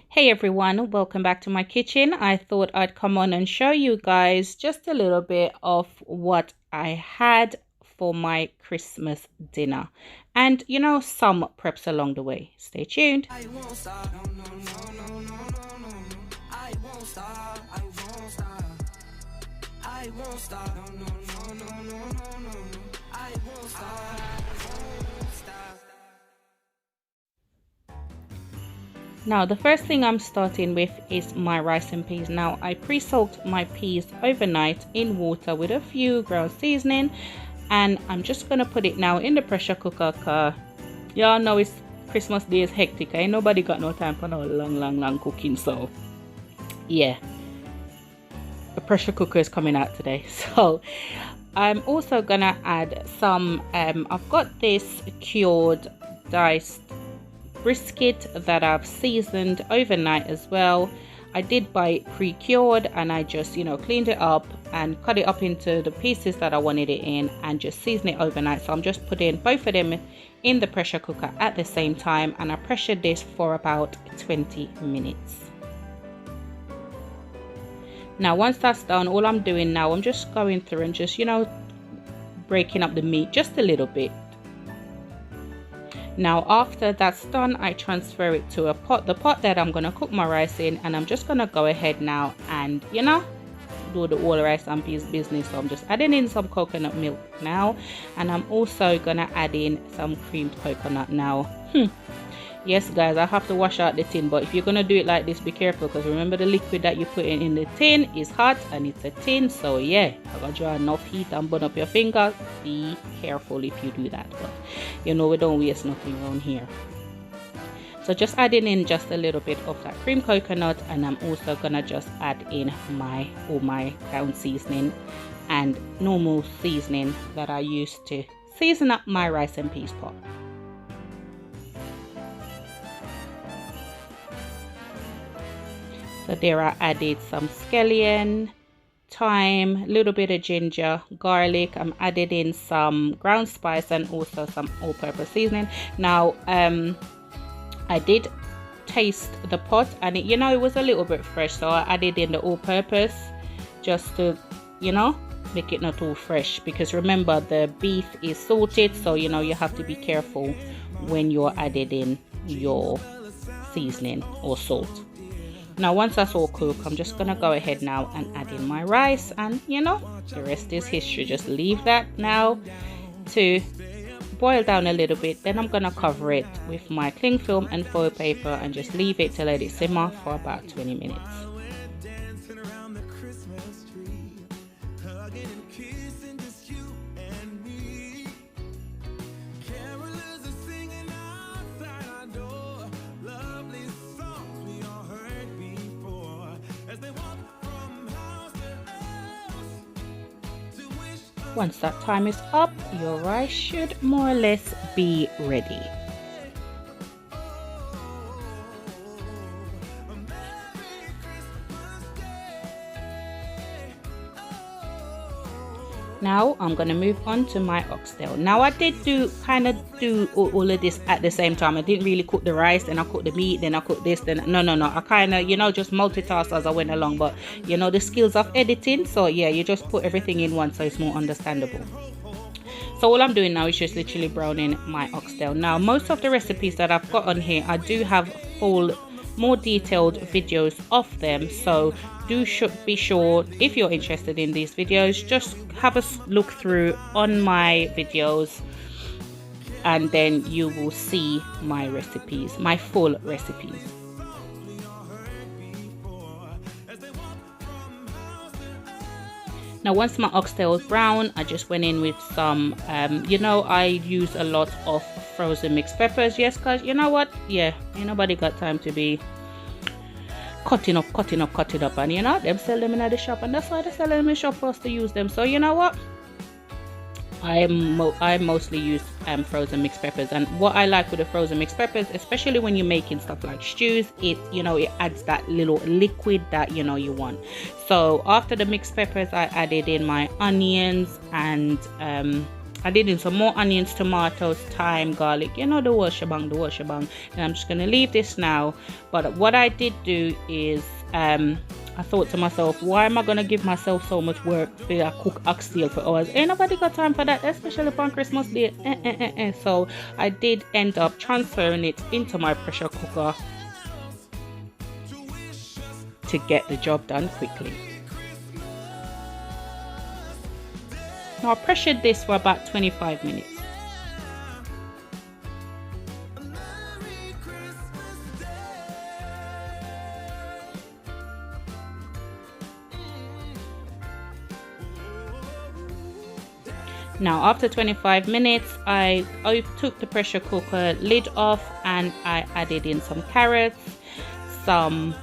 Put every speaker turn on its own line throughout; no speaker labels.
Hey everyone, welcome back to my kitchen. I thought I'd come on and show you guys just a little bit of what I had for my Christmas dinner. And some preps along the way. Stay tuned. I won't stop. No, no, no, no, no, no, no. I won't stop. I won't stop. I won't stop. No, no, no, no, no, no, no. I won't stop. Now the first thing I'm starting with is my rice and peas. Now I pre-soaked my peas overnight in water with a few ground seasoning, and I'm just gonna put it now in the pressure cooker cause y'all know it's Christmas Day is hectic. Ain't nobody got no time for no long cooking, so yeah, the pressure cooker is coming out today. So I'm also gonna add some I've got this cured diced brisket that I've seasoned overnight as well. I did buy it pre-cured, and I just cleaned it up and cut it up into the pieces that I wanted it in and just season it overnight. So I'm just putting both of them in the pressure cooker at the same time, and I pressured this for about 20 minutes. Now once that's done, all I'm doing now, I'm just going through and just breaking up the meat just a little bit. Now after that's done, I transfer it to a pot, the pot that I'm going to cook my rice in, and I'm just going to go ahead now and do the all rice and peas business. So I'm just adding in some coconut milk now, and I'm also going to add in some creamed coconut now. Yes guys, I have to wash out the tin, but if you're going to do it like this, be careful, because remember the liquid that you put in the tin is hot and it's a tin. So yeah, I got draw enough heat and burn up your finger. Be careful if you do that, but we don't waste nothing around here. So just adding in just a little bit of that cream coconut, and I'm also gonna just add in all my ground seasoning and normal seasoning that I use to season up my rice and peas pot. So there I added some scallion, thyme, a little bit of ginger, garlic. I'm added in some ground spice and also some all-purpose seasoning. Now I did taste the pot, and it was a little bit fresh, so I added in the all-purpose just to make it not too fresh, because remember the beef is salted, so you have to be careful when you're adding in your seasoning or salt. Now once that's all cooked, I'm just gonna go ahead now and add in my rice, and the rest is history. Just leave that now to boil down a little bit. Then I'm gonna cover it with my cling film and foil paper and just leave it to let it simmer for about 20 minutes. Once that time is up, your rice should more or less be ready. Now I'm going to move on to my oxtail. Now I did do all of this at the same time. I didn't really cook the rice, then I cooked the meat, then I cooked this, then no. I kind of just multitasked as I went along, but the skills of editing, so yeah, you just put everything in one so it's more understandable. So all I'm doing now is just literally browning my oxtail. Now most of the recipes that I've got on here, I do have full, more detailed videos of them, so be sure, if you're interested in these videos, just have a look through on my videos, and then you will see my recipes, my full recipes. Now once my oxtail is brown, I just went in with some I use a lot of frozen mixed peppers. Yes, because yeah, ain't nobody got time to be cutting up, and them sell them in the shop, and that's why they sell them in the shop for us to use them. So what, I mostly use frozen mixed peppers, and what I like with the frozen mixed peppers, especially when you're making stuff like stews, it it adds that little liquid that you want. So after the mixed peppers, I added in my onions and I did in some more onions, tomatoes, thyme, garlic, you know, the whole shebang, and I'm just gonna leave this now. But what I did do is I thought to myself, why am I gonna give myself so much work to cook oxtail for hours? Ain't nobody got time for that, especially on Christmas Day. So I did end up transferring it into my pressure cooker to get the job done quickly. Now I pressured this for about 25 minutes. Now after 25 minutes, I took the pressure cooker lid off and I added in some carrots, some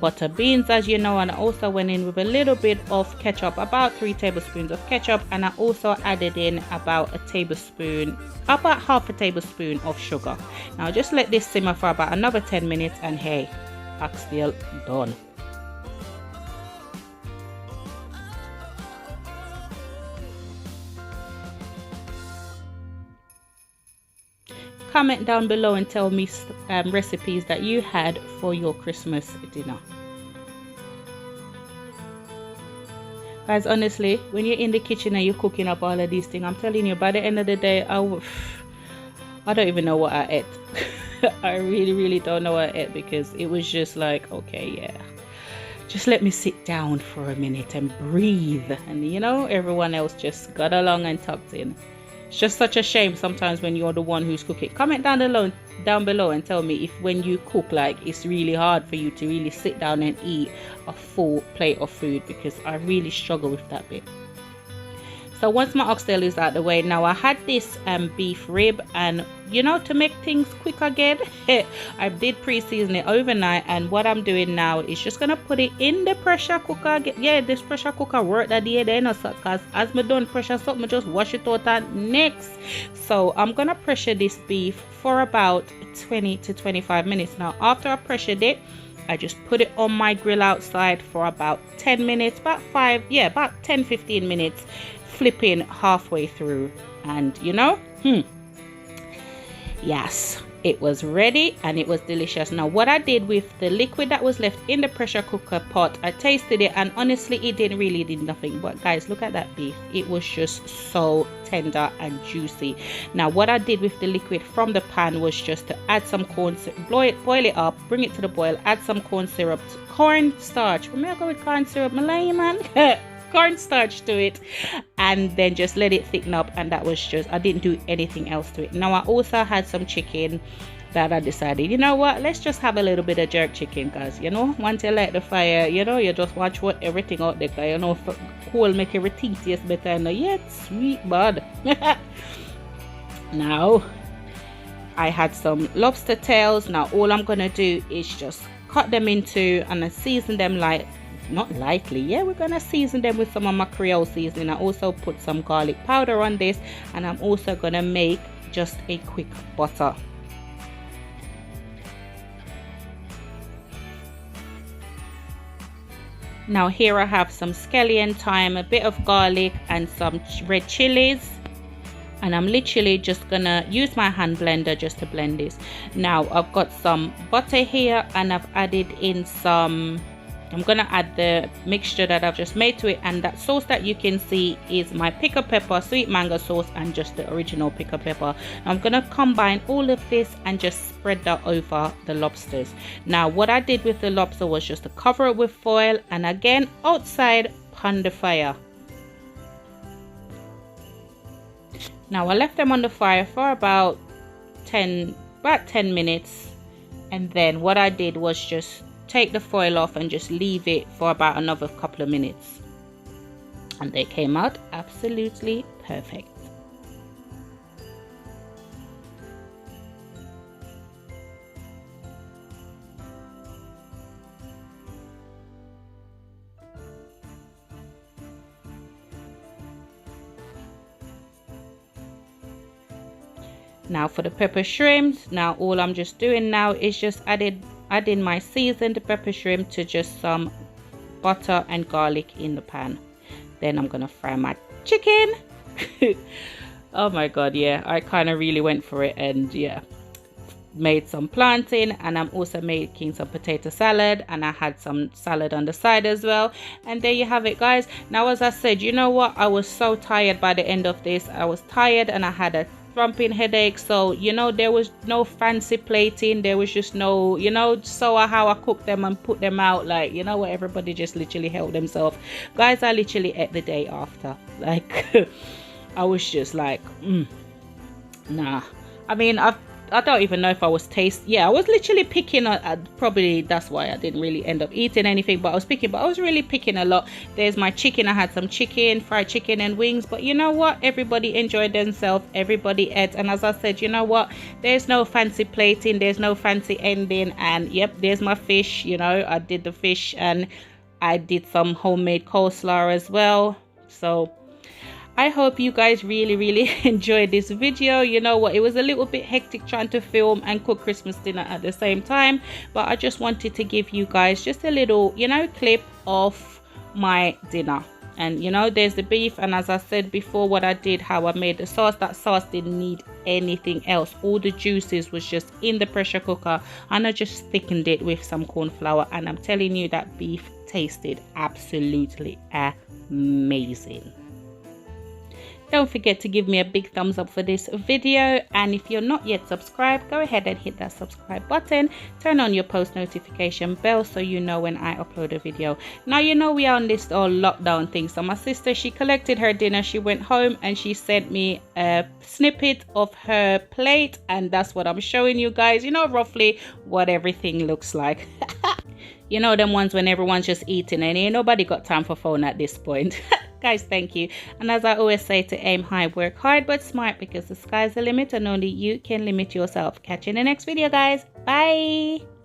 butter beans, as you know, and I also went in with a little bit of ketchup, about 3 tablespoons of ketchup, and I also added in about half a tablespoon of sugar. Now just let this simmer for about another 10 minutes and hey, oxtail done. Comment down below and tell me recipes that you had for your Christmas dinner. Guys, honestly, when you're in the kitchen and you're cooking up all of these things, I'm telling you, by the end of the day, I don't even know what I ate. I really don't know what I ate, because it was just like, okay, yeah, just let me sit down for a minute and breathe. And you know, everyone else just got along and tucked in. It's just such a shame sometimes when you're the one who's cooking. Comment down below and tell me if when you cook, like, it's really hard for you to really sit down and eat a full plate of food, because I really struggle with that bit. So once my oxtail is out of the way, now I had this beef rib, and you know, to make things quick again, I did pre-season it overnight, and what I'm doing now is just gonna put it in the pressure cooker. Yeah, this pressure cooker worked that day then, because as me done pressure something, I just wash it out and next. So I'm gonna pressure this beef for about 20 to 25 minutes. Now after I pressured it, I just put it on my grill outside for about 10 minutes, about 10-15 minutes, flipping halfway through, and you know, yes, it was ready and it was delicious. Now what I did with the liquid that was left in the pressure cooker pot, I tasted it, and honestly it did nothing. But guys, look at that beef, it was just so tender and juicy. Now what I did with the liquid from the pan was just to add some corn syrup, boil it up, bring it to the boil, add some cornstarch. Remember, I go with corn syrup, Malay man. Cornstarch to it, and then just let it thicken up, and that was just, I didn't do anything else to it. Now I also had some chicken that I decided, you know what, let's just have a little bit of jerk chicken, because you know, once you light the fire, you know, you just watch what everything out there, you know, cool make everything taste better, and yeah, sweet bud. Now I had some lobster tails. Now all I'm gonna do is just cut them into, and I season them not lightly, yeah, we're gonna season them with some of my Creole seasoning. I also put some garlic powder on this, and I'm also gonna make just a quick butter. Now here I have some scallion, thyme, a bit of garlic, and some red chilies, and I'm literally just gonna use my hand blender just to blend this. Now I've got some butter here, and I've added in some, I'm gonna add the mixture that I've just made to it, and that sauce that you can see is my pickle pepper, sweet mango sauce, and just the original pickle pepper. I'm gonna combine all of this and just spread that over the lobsters. Now what I did with the lobster was just to cover it with foil, and again outside on the fire. Now I left them on the fire for about 10 minutes, and then what I did was just take the foil off and just leave it for about another couple of minutes, and they came out absolutely perfect. Now for the pepper shrimps, now all I'm just doing now is just adding my seasoned pepper shrimp to just some butter and garlic in the pan. Then I'm gonna fry my chicken. Oh my god, yeah, I kind of really went for it, and yeah, made some plantain, and I'm also making some potato salad, and I had some salad on the side as well. And there you have it, guys. Now, as I said, you know what, I was so tired by the end of this. I was tired and I had a thumping headache, so you know, there was no fancy plating, there was just no, you know, so how I cooked them and put them out, like, you know what, everybody just literally helped themselves. Guys, I literally ate the day after, like I was just like nah. I mean, I don't even know if I was I was literally picking probably that's why I didn't really end up eating anything, but I was really picking a lot. There's my chicken. I had some chicken, fried chicken and wings, but you know what, everybody enjoyed themselves, everybody ate. And as I said, you know what, there's no fancy plating, there's no fancy ending. And yep, there's my fish. You know, I did the fish and I did some homemade coleslaw as well. So I hope you guys really enjoyed this video. You know what, it was a little bit hectic trying to film and cook Christmas dinner at the same time, but I just wanted to give you guys just a little, you know, clip of my dinner. And you know, there's the beef, and as I said before, what I did, how I made the sauce, that sauce didn't need anything else. All the juices was just in the pressure cooker, and I just thickened it with some corn flour, and I'm telling you, that beef tasted absolutely amazing. Don't forget to give me a big thumbs up for this video, and if you're not yet subscribed, go ahead and hit that subscribe button. Turn on your post notification bell so you know when I upload a video. Now, you know, we are on this lockdown thing, so my sister, she collected her dinner, she went home and she sent me a snippet of her plate, and that's what I'm showing you guys, you know, roughly what everything looks like. You know, them ones when everyone's just eating and ain't nobody got time for phone at this point. Guys, thank you. And as I always say, to aim high, work hard but smart, because the sky's the limit and only you can limit yourself. Catch you in the next video, guys. Bye.